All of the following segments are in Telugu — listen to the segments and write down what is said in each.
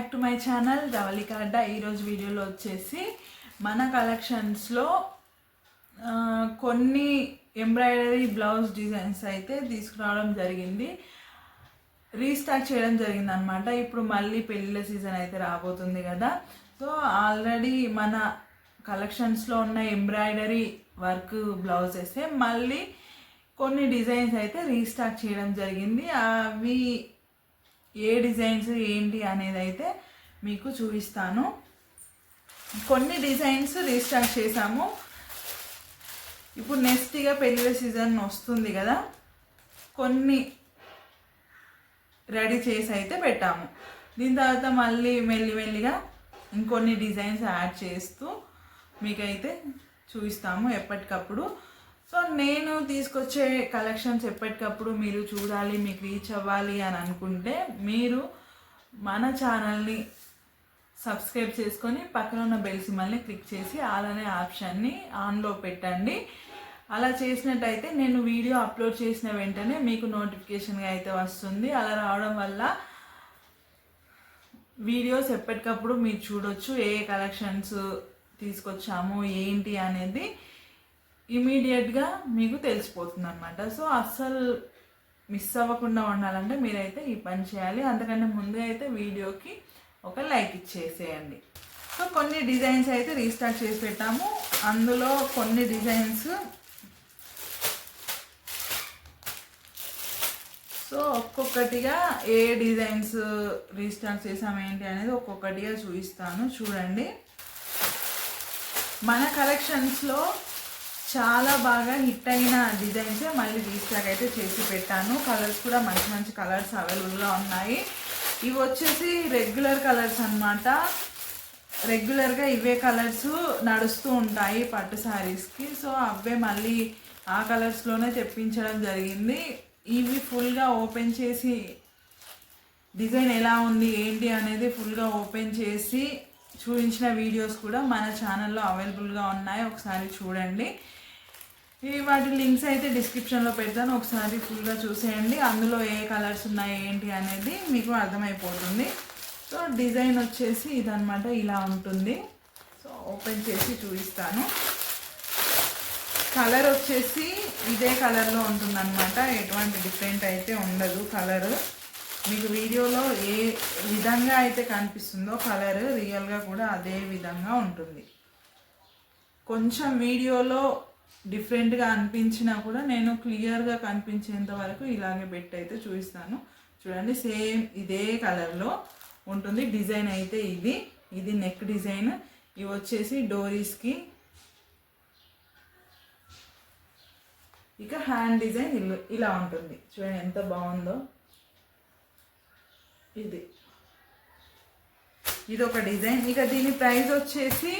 బ్యాక్ టు మై ఛానల్ ధవళిక అడ్డా. ఈరోజు వీడియోలో వచ్చేసి మన కలెక్షన్స్లో కొన్ని ఎంబ్రాయిడరీ బ్లౌజ్ డిజైన్స్ అయితే తీసుకురావడం జరిగింది, రీస్టార్ట్ చేయడం జరిగింది అనమాట. ఇప్పుడు మళ్ళీ పెళ్ళిళ్ళ సీజన్ అయితే రాబోతుంది కదా, సో ఆల్రెడీ మన కలెక్షన్స్లో ఉన్న ఎంబ్రాయిడరీ వర్క్ బ్లౌజెస్ మళ్ళీ కొన్ని డిజైన్స్ అయితే రీస్టార్ట్ చేయడం జరిగింది. అవి ఏ డిజైన్స్ ఏంటి అనేది అయితే మీకు చూపిస్తాను. కొన్ని డిజైన్స్ రీస్టార్ట్ చేసాము. ఇప్పుడు నెక్స్ట్గా పెళ్ళిళ్ళ సీజన్ వస్తుంది కదా, కొన్ని రెడీ చేసి అయితే పెట్టాము. దీని తర్వాత మళ్ళీ మెల్లిమెల్లిగా ఇంకొన్ని డిజైన్స్ యాడ్ చేస్తూ మీకైతే చూపిస్తాము ఎప్పటికప్పుడు. సో నేను తీసుకొచ్చే కలెక్షన్స్ ఎప్పటికప్పుడు మీరు చూడాలి, మీకు రీచ్ అవ్వాలి అని అనుకుంటే మీరు మన ఛానల్ని సబ్స్క్రైబ్ చేసుకొని పక్కన ఉన్న బెల్ సింబల్ని క్లిక్ చేసి ఆల్ అనే ఆప్షన్ని ఆన్లో పెట్టండి. అలా చేసినట్టయితే నేను వీడియో అప్లోడ్ చేసిన వెంటనే మీకు నోటిఫికేషన్గా అయితే వస్తుంది. అలా రావడం వల్ల వీడియోస్ ఎప్పటికప్పుడు మీరు చూడొచ్చు, ఏ కలెక్షన్స్ తీసుకొచ్చాము ఏంటి అనేది ఇమీడియట్గా మీకు తెలిసిపోతుంది అనమాట. సో అస్సలు మిస్ అవ్వకుండా ఉండాలంటే మీరైతే ఈ పని చేయాలి. అంతకంటే ముందుగా అయితే వీడియోకి ఒక లైక్ ఇచ్చేసేయండి. సో కొన్ని డిజైన్స్ అయితే రీస్టార్ట్ చేసి పెట్టాము. అందులో కొన్ని డిజైన్స్ సో ఒక్కొక్కటిగా ఏ డిజైన్స్ రీస్టార్ట్ చేసాము ఏంటి అనేది ఒక్కొక్కటిగా చూపిస్తాను. చూడండి, మన కలెక్షన్స్లో చాలా బాగా హిట్ అయిన డిజైన్స్ మళ్ళీ రీస్టాక్ అయితే చేసి పెట్టాను. కలర్స్ కూడా మంచి మంచి కలర్స్ అవైలబుల్గా ఉన్నాయి. ఇవి వచ్చేసి రెగ్యులర్ కలర్స్ అన్నమాట. రెగ్యులర్గా ఇవే కలర్స్ నడుస్తూ ఉంటాయి పట్టు శారీస్కి. సో అవే మళ్ళీ ఆ కలర్స్లోనే తెప్పించడం జరిగింది. ఇవి ఫుల్గా ఓపెన్ చేసి డిజైన్ ఎలా ఉంది ఏంటి అనేది ఫుల్గా ఓపెన్ చేసి చూపించిన వీడియోస్ కూడా మన ఛానల్లో అవైలబుల్గా ఉన్నాయి, ఒకసారి చూడండి. వాటి లింక్స్ అయితే డిస్క్రిప్షన్లో పెడతాను, ఒకసారి ఫుల్గా చూసేయండి. అందులో ఏ కలర్స్ ఉన్నాయి ఏంటి అనేది మీకు అర్థమైపోతుంది. సో డిజైన్ వచ్చేసి ఇదన్నమాట, ఇలా ఉంటుంది. సో ఓపెన్ చేసి చూపిస్తాను. కలర్ వచ్చేసి ఇదే కలర్లో ఉంటుందన్నమాట, ఎటువంటి డిఫరెంట్ అయితే ఉండదు. కలర్ మీకు వీడియోలో ఏ విధంగా అయితే కనిపిస్తుందో కలర్ రియల్గా కూడా అదే విధంగా ఉంటుంది. కొంచెం వీడియోలో డిఫరెంట్గా అనిపించినా కూడా నేను క్లియర్గా కనిపించేంత వరకు ఇలాగే పెట్టి అయితే చూపిస్తాను. చూడండి, సేమ్ ఇదే కలర్లో ఉంటుంది. డిజైన్ అయితే ఇది నెక్ డిజైన్. ఇవి వచ్చేసి డోరీస్కి. ఇక హ్యాండ్ డిజైన్ ఇలా ఉంటుంది. చూడండి ఎంత బాగుందో. ఇది ఒక డిజైన్. ఇక దీని ప్రైస్ వచ్చేసి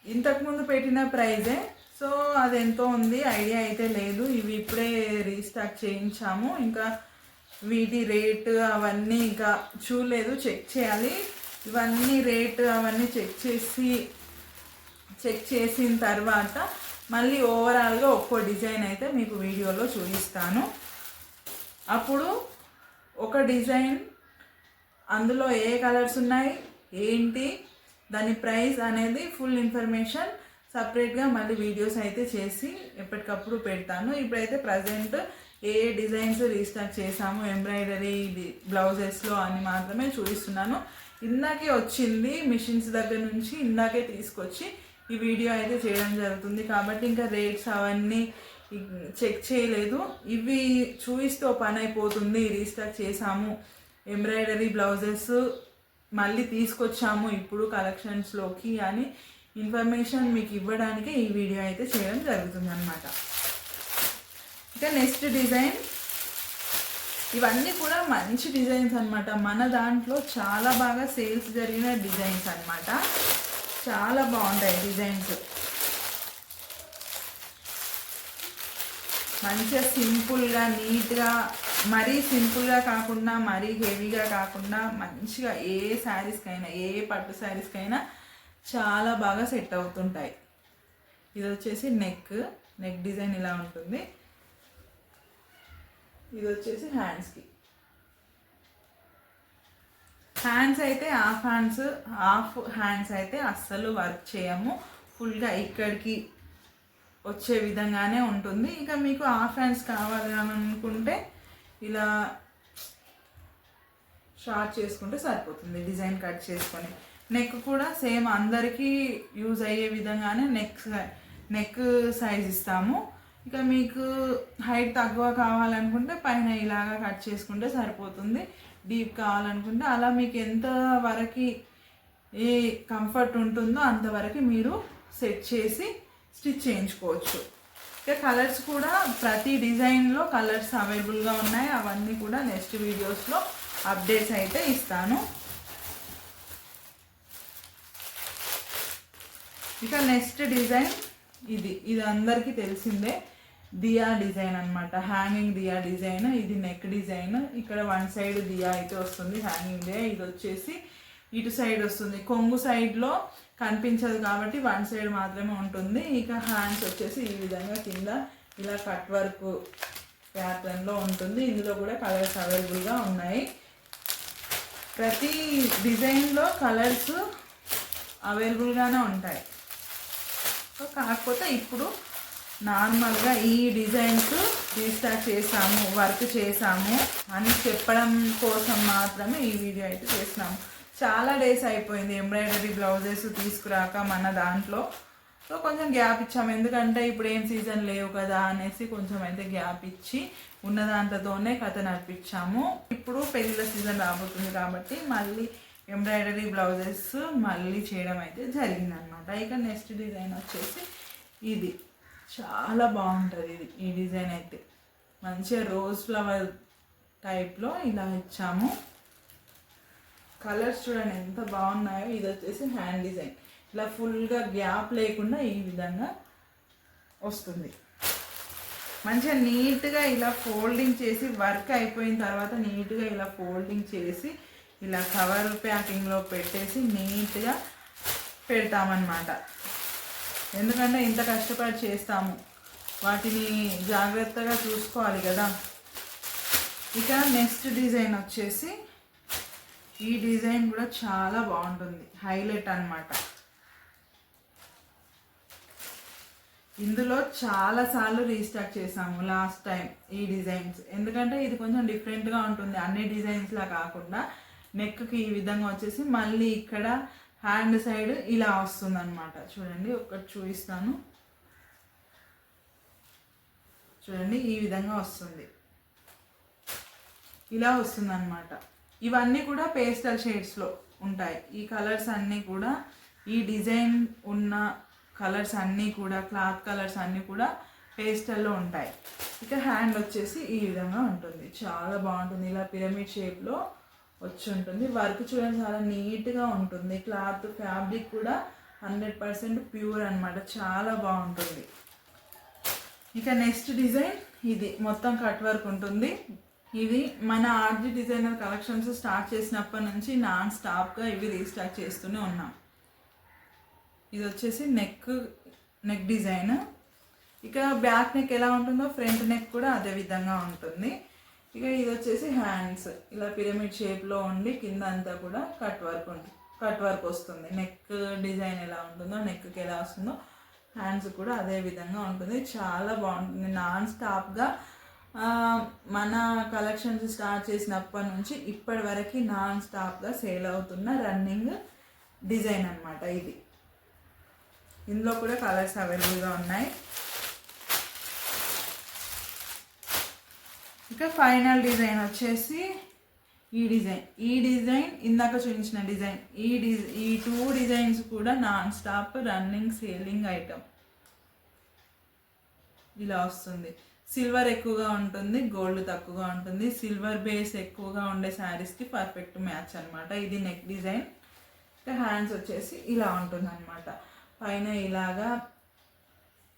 ఇంతకుముందు పెట్టిన ప్రైజే. సో అది ఎంతో ఉంది ఐడియా అయితే లేదు. ఇవి ఇప్పుడే రీస్టాక్ చేయించాము. ఇంకా వీటి రేటు అవన్నీ ఇంకా చూడలేదు, చెక్ చేయాలి. ఇవన్నీ రేటు అవన్నీ చెక్ చేసిన తర్వాత మళ్ళీ ఓవరాల్గా ఒక్కో డిజైన్ అయితే మీకు వీడియోలో చూపిస్తాను. అప్పుడు ఒక డిజైన్ అందులో ఏ కలర్స్ ఉన్నాయి ఏంటి దాని ప్రైస్ అనేది ఫుల్ ఇన్ఫర్మేషన్ సపరేట్గా మళ్ళీ వీడియోస్ అయితే చేసి ఎప్పటికప్పుడు పెడతాను. ఇప్పుడైతే ప్రజెంట్ ఏ డిజైన్స్ రీస్టార్ట్ చేసాము ఎంబ్రాయిడరీ బ్లౌజెస్లో అని మాత్రమే చూపిస్తున్నాను. ఇందాకే వచ్చింది మిషన్స్ దగ్గర నుంచి, ఇందాకే తీసుకొచ్చి ఈ వీడియో అయితే చేయడం జరుగుతుంది కాబట్టి ఇంకా రేట్స్ అవన్నీ చెక్ చేయలేదు. ఇవి చూపిస్తూ పని అయిపోతుంది. రీస్టార్ట్ చేసాము ఎంబ్రాయిడరీ బ్లౌజెస్ మళ్ళీ తీసుకొచ్చాము ఇప్పుడు కలెక్షన్స్లోకి అని ఇన్ఫర్మేషన్ మీకు ఇవ్వడానికి ఈ వీడియో అయితే చేయడం జరుగుతుంది అన్నమాట. ఇక నెక్స్ట్ డిజైన్, ఇవన్నీ కూడా మంచి డిజైన్స్ అన్నమాట. మన దాంట్లో చాలా బాగా సేల్స్ జరిగిన డిజైన్స్ అన్నమాట. చాలా బాగుంటాయి డిజైన్స్. మంచిగా సింపుల్గా నీట్గా, మరీ సింపుల్గా కాకుండా మరీ హెవీగా కాకుండా మంచిగా ఏ శారీస్కైనా ఏ పట్టు శారీస్కైనా చాలా బాగా సెట్ అవుతుంటాయి. ఇది వచ్చేసి నెక్ డిజైన్ ఇలా ఉంటుంది. ఇది వచ్చేసి హ్యాండ్స్కి హ్యాండ్స్ అయితే హాఫ్ హ్యాండ్స్ అయితే అస్సలు వర్క్ చేయము, ఫుల్గా ఇక్కడికి వచ్చే విధంగానే ఉంటుంది. ఇక మీకు హాఫ్ హ్యాండ్స్ కావాలి అని అనుకుంటే ఇలా షార్ట్ చేసుకుంటే సరిపోతుంది, డిజైన్ కట్ చేసుకొని. నెక్ కూడా సేమ్ అందరికీ యూజ్ అయ్యే విధంగానే నెక్ సైజ్ ఇస్తాము. ఇక మీకు హైట్ తక్కువ కావాలనుకుంటే పైన ఇలాగా కట్ చేసుకుంటే సరిపోతుంది. డీప్ కావాలనుకుంటే అలా మీకు ఎంత వరకు ఏ కంఫర్ట్ ఉంటుందో అంతవరకు మీరు సెట్ చేసి స్టిచ్ చేయించుకోవచ్చు. ఇక కలర్స్ కూడా ప్రతి డిజైన్లో కలర్స్ అవైలబుల్గా ఉన్నాయి. అవన్నీ కూడా నెక్స్ట్ వీడియోస్లో అప్డేట్స్ అయితే ఇస్తాను. ఇక నెక్స్ట్ డిజైన్ ఇది అందరికీ తెలిసిందే, దియా డిజైన్ అనమాట. హ్యాంగింగ్ దియా డిజైన్. ఇది నెక్ డిజైన్. ఇక్కడ వన్ సైడ్ దియా అయితే వస్తుంది హ్యాంగింగ్ దియా. ఇది వచ్చేసి ఇటు సైడ్ వస్తుంది, కొంగు సైడ్లో కనిపించదు కాబట్టి వన్ సైడ్ మాత్రమే ఉంటుంది. ఇక హ్యాండ్స్ వచ్చేసి ఈ విధంగా కింద ఇలా కట్ వర్క్ ప్యాటర్న్లో ఉంటుంది. ఇందులో కూడా కలర్స్ అవైలబుల్గా ఉన్నాయి. ప్రతి డిజైన్లో కలర్స్ అవైలబుల్గానే ఉంటాయి. సో కాకపోతే ఇప్పుడు నార్మల్గా ఈ డిజైన్స్ రీస్టార్ట్ చేసాము, వర్క్ చేసాము అని చెప్పడం కోసం మాత్రమే ఈ వీడియో అయితే చేసినాము. చాలా డేస్ అయిపోయింది ఎంబ్రాయిడరీ బ్లౌజెస్ తీసుకురాక మన దాంట్లో. సో కొంచెం గ్యాప్ ఇచ్చాము, ఎందుకంటే ఇప్పుడు ఏం సీజన్ లేవు కదా అనేసి కొంచెం అయితే గ్యాప్ ఇచ్చి ఉన్న దాంట్లోనే కథ నడిపించాము. ఇప్పుడు పెళ్ళిళ్ళ సీజన్ రాబోతుంది కాబట్టి మళ్ళీ ఎంబ్రాయిడరీ బ్లౌజెస్ మళ్ళీ చేయడం అయితే జరిగిందనమాట. ఇక నెక్స్ట్ డిజైన్ వచ్చేసి ఇది చాలా బాగుంటుంది. ఈ డిజైన్ అయితే మంచిగా రోజ్ ఫ్లవర్ టైప్లో ఇలా ఇచ్చాము. కలర్స్ చూడండి ఎంత బాగున్నాయో. ఇది వచ్చేసి హ్యాండ్ డిజైన్. ఇలా ఫుల్గా గ్యాప్ లేకుండా ఈ విధంగా వస్తుంది. మంచిగా నీట్గా ఇలా ఫోల్డింగ్ చేసి వర్క్ అయిపోయిన తర్వాత నీట్గా ఇలా ఫోల్డింగ్ చేసి ఇలా కవర్ ప్యాకింగ్లో పెట్టేసి నీట్గా పెడతామన్నమాట. ఎందుకంటే ఇంత కష్టపడి చేస్తాము, వాటిని జాగ్రత్తగా చూసుకోవాలి కదా. ఇక నెక్స్ట్ డిజైన్ వచ్చేసి ఈ డిజైన్ కూడా చాలా బాగుంటుంది, హైలైట్ అన్నమాట. ఇందులో చాలాసార్లు రీస్టార్ట్ చేసాము లాస్ట్ టైం ఈ డిజైన్స్, ఎందుకంటే ఇది కొంచెం డిఫరెంట్గా ఉంటుంది. అన్ని డిజైన్స్లా కాకుండా నెక్కి ఈ విధంగా వచ్చేసి మళ్ళీ ఇక్కడ హ్యాండ్ సైడ్ ఇలా వస్తుంది అనమాట. చూడండి ఒకటి చూపిస్తాను. చూడండి ఈ విధంగా వస్తుంది, ఇలా వస్తుంది అనమాట. ఇవన్నీ కూడా పేస్టల్ షేడ్స్లో ఉంటాయి. ఈ కలర్స్ అన్నీ కూడా, ఈ డిజైన్ ఉన్న కలర్స్ అన్నీ కూడా, క్లాత్ కలర్స్ అన్నీ కూడా పేస్టల్లో ఉంటాయి. ఇక హ్యాండ్ వచ్చేసి ఈ విధంగా ఉంటుంది, చాలా బాగుంటుంది. ఇలా పిరమిడ్ షేప్లో వచ్చి ఉంటుంది. వర్క్ చూడండి చాలా నీట్గా ఉంటుంది. క్లాత్ ఫ్యాబ్రిక్ కూడా 100% ప్యూర్ అనమాట, చాలా బాగుంటుంది. ఇక నెక్స్ట్ డిజైన్ ఇది మొత్తం కట్ వర్క్ ఉంటుంది. ఇది మన ఆర్జీ డిజైనర్ కలెక్షన్స్ స్టార్ట్ చేసినప్పటి నుంచి నాన్ స్టాప్గా ఇవి రీస్టార్ట్ చేస్తూనే ఉన్నాం. ఇది వచ్చేసి నెక్ డిజైన్. ఇక బ్యాక్ నెక్ ఎలా ఉంటుందో ఫ్రంట్ నెక్ కూడా అదే విధంగా ఉంటుంది. ఇక ఇది వచ్చేసి హ్యాండ్స్ ఇలా పిరమిడ్ షేప్లో ఉండి కింద అంతా కూడా కట్ వర్క్ వస్తుంది. నెక్ డిజైన్ ఎలా ఉంటుందో నెక్కి ఎలా వస్తుందో హ్యాండ్స్ కూడా అదే విధంగా ఉంటుంది. చాలా బాగుంటుంది. నాన్ స్టాప్గా మన కలెక్షన్స్ స్టార్ట్ చేసినప్పటి నుంచి ఇప్పటి వరకు నాన్ స్టాప్గా సేల్ అవుతున్న రన్నింగ్ డిజైన్ అనమాట ఇది. ఇందులో కూడా కలర్స్ అవైలబుల్గా ఉన్నాయి. ఇక ఫైనల్ డిజైన్ వచ్చేసి ఈ డిజైన్ ఇందాక చూపించిన డిజైన్, ఈ 2 డిజైన్స్ కూడా non stop running selling item. ఇలా వస్తుంది. సిల్వర్ ఎక్కువగా ఉంటుంది, గోల్డ్ తక్కువగా ఉంటుంది. సిల్వర్ బేస్ ఎక్కువగా ఉండే శారీస్కి పర్ఫెక్ట్ మ్యాచ్ అనమాట. ఇది నెక్ డిజైన్. ఇక హ్యాండ్స్ వచ్చేసి ఇలా ఉంటుంది అనమాట. పైన ఇలాగా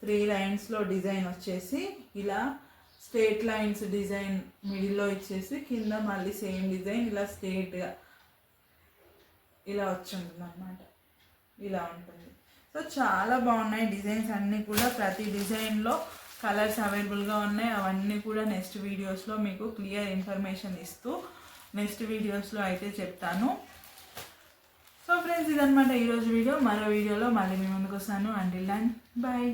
3 లైన్స్లో డిజైన్ వచ్చేసి ఇలా స్ట్రేట్ లైన్స్ డిజైన్ మిడిల్లో ఇచ్చేసి కింద మళ్ళీ సేమ్ డిజైన్ ఇలా స్ట్రేట్గా ఇలా వచ్చి ఉంటుంది అన్నమాట. ఇలా ఉంటుంది. సో చాలా బాగున్నాయి డిజైన్స్ అన్నీ కూడా. ప్రతి డిజైన్లో కలర్స్ అవైలబుల్గా ఉన్నాయి. అవన్నీ కూడా నెక్స్ట్ వీడియోస్లో మీకు క్లియర్ ఇన్ఫర్మేషన్ ఇస్తూ నెక్స్ట్ వీడియోస్లో అయితే చెప్తాను. ఫ్రెండ్స్, ఇదనమాట ఈరోజు వీడియో. మరో వీడియోలో మళ్ళీ మీ ముందుకు వస్తాను. Until then bye.